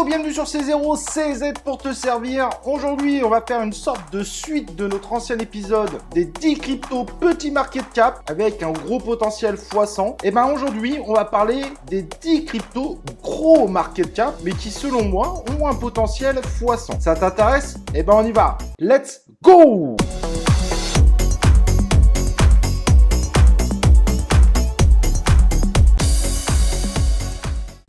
Yo, bienvenue sur C0, CZ pour te servir. Aujourd'hui, on va faire une sorte de suite de notre ancien épisode des 10 cryptos petits market cap avec un gros potentiel x100. Et ben aujourd'hui, on va parler des 10 cryptos gros market cap, mais qui selon moi ont un potentiel x100. Ça t'intéresse? Et ben on y va. Let's go!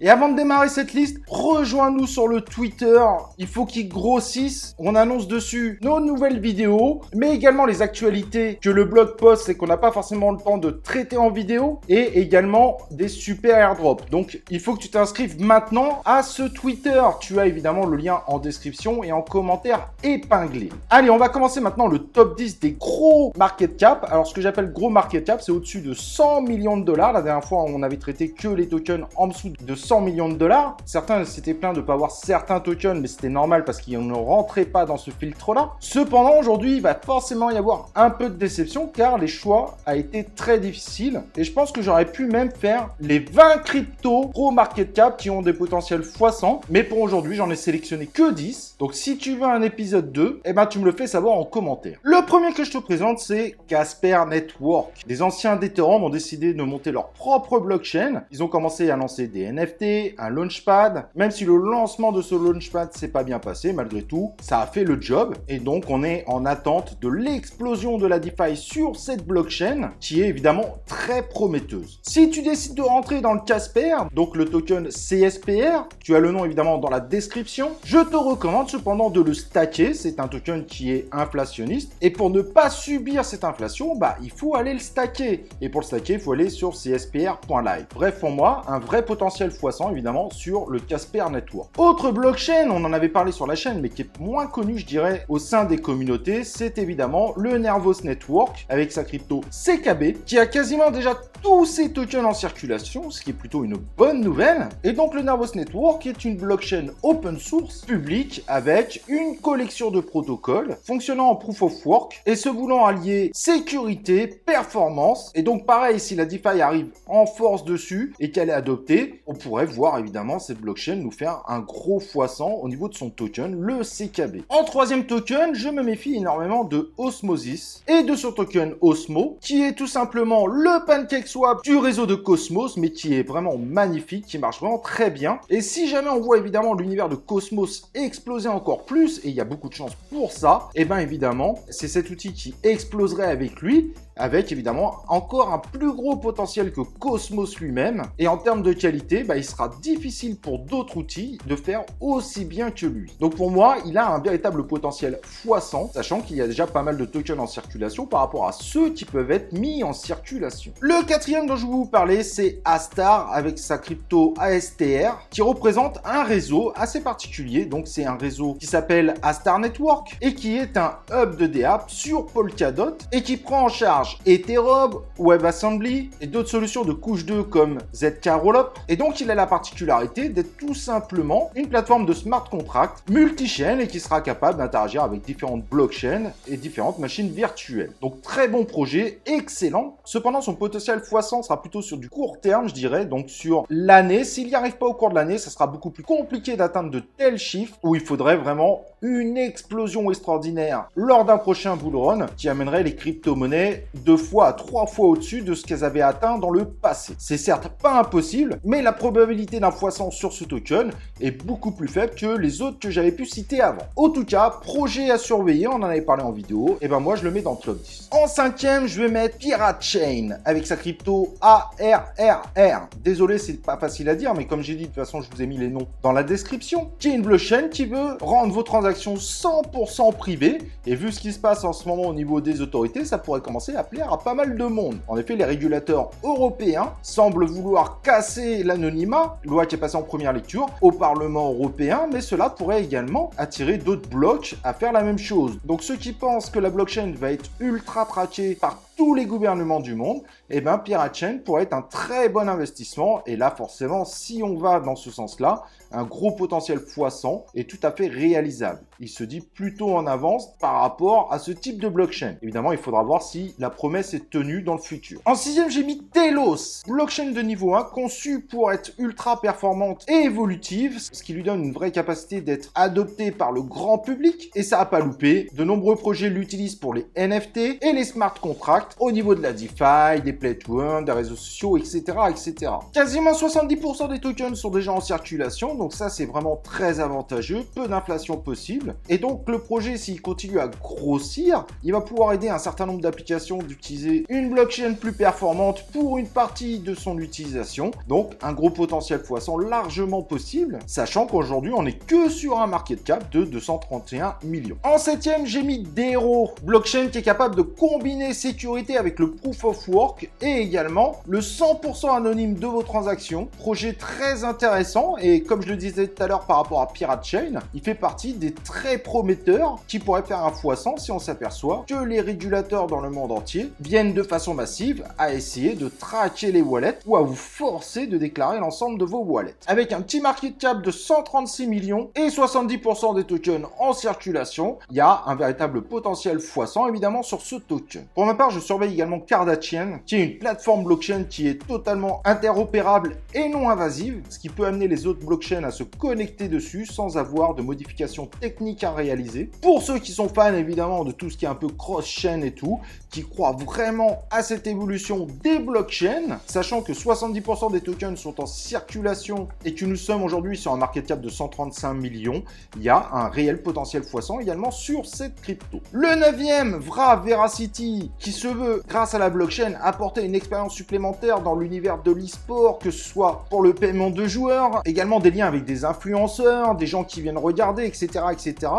Et avant de démarrer cette liste, rejoins-nous sur le Twitter. Il faut qu'il grossisse. On annonce dessus nos nouvelles vidéos, mais également les actualités que le blog poste et qu'on n'a pas forcément le temps de traiter en vidéo, et également des super airdrops. Donc, il faut que tu t'inscrives maintenant à ce Twitter. Tu as évidemment le lien en description et en commentaire épinglé. Allez, on va commencer maintenant le top 10 des gros market cap. Alors, ce que j'appelle gros market cap, c'est au-dessus de 100 millions de dollars. La dernière fois, on avait traité que les tokens en dessous de 100 millions de dollars. Certains s'étaient plaints de ne pas avoir certains tokens, mais c'était normal parce qu'ils ne rentraient pas dans ce filtre-là. Cependant, aujourd'hui, il va forcément y avoir un peu de déception car les choix a été très difficiles. Et je pense que j'aurais pu même faire les 20 cryptos gros market cap qui ont des potentiels x100. Mais pour aujourd'hui, j'en ai sélectionné que 10. Donc, si tu veux un épisode 2, eh ben, tu me le fais savoir en commentaire. Le premier que je te présente, c'est Casper Network. Des anciens d'Ethereum ont décidé de monter leur propre blockchain. Ils ont commencé à lancer des NFT, un launchpad. Même si le lancement de ce launchpad s'est pas bien passé, malgré tout, ça a fait le job. Et donc, on est en attente de l'explosion de la DeFi sur cette blockchain, qui est évidemment très prometteuse. Si tu décides de rentrer dans le Casper, donc le token CSPR, tu as le nom évidemment dans la description, je te recommande cependant de le stacker. C'est un token qui est inflationniste. Et pour ne pas subir cette inflation, il faut aller le stacker. Et pour le stacker, il faut aller sur cspr.live. Bref, pour moi, un vrai potentiel x100 évidemment sur le Casper Network. Autre blockchain, on en avait parlé sur la chaîne, mais qui est moins connu, je dirais, au sein des communautés, c'est évidemment le Nervos Network avec sa crypto CKB, qui a quasiment déjà tous ses tokens en circulation, ce qui est plutôt une bonne nouvelle. Et donc le Nervos Network est une blockchain open source publique avec une collection de protocoles fonctionnant en proof of work et se voulant allier sécurité, performance. Et donc pareil, si la DeFi arrive en force dessus et qu'elle est adoptée, on pourrait voir évidemment cette blockchain nous faire un gros x100 au niveau de son token, le CKB. En troisième token, je me méfie énormément de Osmosis et de son token Osmo, qui est tout simplement le PancakeSwap du réseau de Cosmos, mais qui est vraiment magnifique, qui marche vraiment très bien. Et si jamais on voit évidemment l'univers de Cosmos exploser encore plus, et il y a beaucoup de chance pour ça, et bien évidemment, c'est cet outil qui exploserait avec lui, avec évidemment encore un plus gros potentiel que Cosmos lui-même. Et en termes de qualité, il sera difficile pour d'autres outils de faire aussi bien que lui. Donc pour moi, il a un véritable potentiel x100, sachant qu'il y a déjà pas mal de tokens en circulation par rapport à ceux qui peuvent être mis en circulation. Le quatrième dont je vais vous parler, c'est Astar avec sa crypto ASTR, qui représente un réseau assez particulier. Donc c'est un réseau qui s'appelle Astar Network et qui est un hub de DApp sur Polkadot et qui prend en charge Ethereum, WebAssembly et d'autres solutions de couche 2 comme ZK Rollup. Et donc, il a la particularité d'être tout simplement une plateforme de smart contract multi-chaîne et qui sera capable d'interagir avec différentes blockchains et différentes machines virtuelles. Donc, très bon projet, excellent. Cependant, son potentiel x100 sera plutôt sur du court terme, je dirais, donc sur l'année. S'il n'y arrive pas au cours de l'année, ça sera beaucoup plus compliqué d'atteindre de tels chiffres où il faudrait vraiment une explosion extraordinaire lors d'un prochain bull run qui amènerait les crypto-monnaies 2 fois à 3 fois au-dessus de ce qu'elles avaient atteint dans le passé. C'est certes pas impossible, mais la probabilité d'un x100 sur ce token est beaucoup plus faible que les autres que j'avais pu citer avant. En tout cas, projet à surveiller, on en avait parlé en vidéo, et moi je le mets dans le top 10. En cinquième, je vais mettre Pirate Chain avec sa crypto ARRR. Désolé, c'est pas facile à dire, mais comme j'ai dit, de toute façon, je vous ai mis les noms dans la description, qui est une blockchain qui veut rendre vos transactions 100% privées, et vu ce qui se passe en ce moment au niveau des autorités, ça pourrait commencer à plaire à pas mal de monde. En effet, les régulateurs européens semblent vouloir casser l'anonymat, loi qui est passée en première lecture, au Parlement européen, mais cela pourrait également attirer d'autres blocs à faire la même chose. Donc ceux qui pensent que la blockchain va être ultra traquée par tous les gouvernements du monde, eh ben Pirate Chain pourrait être un très bon investissement. Et là, forcément, si on va dans ce sens-là, un gros potentiel x100 est tout à fait réalisable. Il se dit plutôt en avance par rapport à ce type de blockchain. Évidemment, il faudra voir si la promesse est tenue dans le futur. En sixième, j'ai mis Telos, blockchain de niveau 1 conçue pour être ultra performante et évolutive, ce qui lui donne une vraie capacité d'être adoptée par le grand public. Et ça n'a pas loupé. De nombreux projets l'utilisent pour les NFT et les smart contracts au niveau de la DeFi, des play to earn, des réseaux sociaux, etc., etc. Quasiment 70% des tokens sont déjà en circulation, donc ça c'est vraiment très avantageux, peu d'inflation possible. Et donc le projet, s'il continue à grossir, il va pouvoir aider un certain nombre d'applications d'utiliser une blockchain plus performante pour une partie de son utilisation. Donc un gros potentiel x100 largement possible, sachant qu'aujourd'hui on n'est que sur un market cap de 231 millions. En septième, j'ai mis Dero, blockchain qui est capable de combiner sécurité avec le proof of work et également le 100% anonyme de vos transactions. Projet très intéressant et comme je le disais tout à l'heure par rapport à Pirate Chain, il fait partie des très prometteurs qui pourraient faire un x100 si on s'aperçoit que les régulateurs dans le monde entier viennent de façon massive à essayer de traquer les wallets ou à vous forcer de déclarer l'ensemble de vos wallets. Avec un petit market cap de 136 millions et 70% des tokens en circulation, il y a un véritable potentiel x100 évidemment sur ce token. Pour ma part, je surveille également Cardachain, qui est une plateforme blockchain qui est totalement interopérable et non invasive, ce qui peut amener les autres blockchains à se connecter dessus sans avoir de modifications techniques à réaliser. Pour ceux qui sont fans évidemment de tout ce qui est un peu cross-chain et tout, qui croient vraiment à cette évolution des blockchains, sachant que 70% des tokens sont en circulation et que nous sommes aujourd'hui sur un market cap de 135 millions, il y a un réel potentiel x100 également sur cette crypto. Le 9e, Veracity, qui se veut, grâce à la blockchain, apporter une expérience supplémentaire dans l'univers de l'e-sport, que ce soit pour le paiement de joueurs, également des liens avec des influenceurs, des gens qui viennent regarder, etc., etc.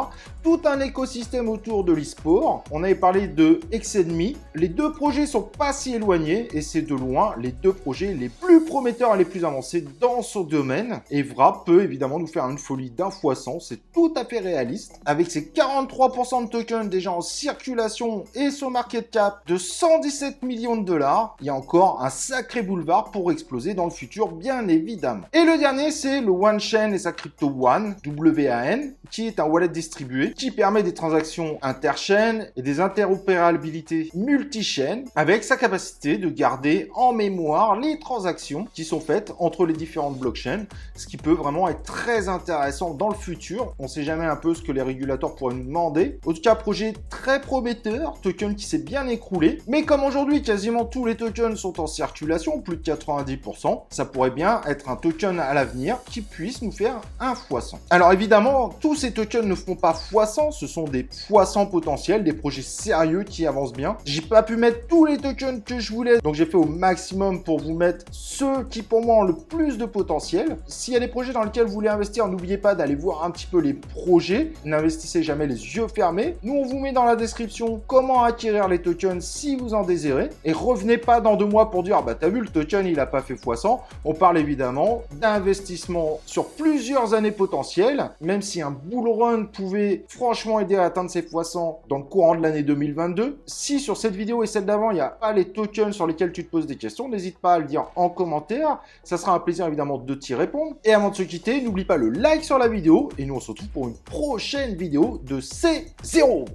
Tout un écosystème autour de l'e-sport. On avait parlé de Exenme. Les deux projets sont pas si éloignés et c'est de loin les deux projets les plus prometteurs et les plus avancés dans ce domaine. Et Vra peut évidemment nous faire une folie d'un x100, c'est tout à fait réaliste. Avec ses 43% de tokens déjà en circulation et son market cap de 117 millions de dollars, il y a encore un sacré boulevard pour exploser dans le futur, bien évidemment. Et le dernier, c'est le OneChain et sa crypto One, W-A-N, qui est un wallet distribué qui permet des transactions interchain et des interopérabilités multi-chain avec sa capacité de garder en mémoire les transactions qui sont faites entre les différentes blockchains, ce qui peut vraiment être très intéressant dans le futur. On sait jamais un peu ce que les régulateurs pourraient nous demander. En tout cas, projet très prometteur, token qui s'est bien écroulé, mais comme aujourd'hui quasiment tous les tokens sont en circulation, plus de 90%, ça pourrait bien être un token à l'avenir qui puisse nous faire un x100. Alors évidemment, tous ces tokens ne font pas x100, ce sont des x100 potentiels, des projets sérieux qui avancent bien. J'ai pas pu mettre tous les tokens que je voulais, donc j'ai fait au maximum pour vous mettre ceux qui pour moi ont le plus de potentiel. S'il y a des projets dans lesquels vous voulez investir, n'oubliez pas d'aller voir un petit peu les projets, n'investissez jamais les yeux fermés. Nous on vous met dans la description comment acquérir les tokens si vous en désirez, et revenez pas dans 2 mois pour dire ah bah t'as vu le token il a pas fait x100. On parle évidemment d'investissement sur plusieurs années potentielles, même si un bull run pouvait franchement aider à atteindre ces x100 dans le courant de l'année 2022. Si sur cette vidéo et celle d'avant il n'y a pas les tokens sur lesquels tu te poses des questions, n'hésite pas à le dire en commentaire, ça sera un plaisir évidemment de t'y répondre. Et avant de se quitter, n'oublie pas le like sur la vidéo et nous on se retrouve pour une prochaine vidéo de C0.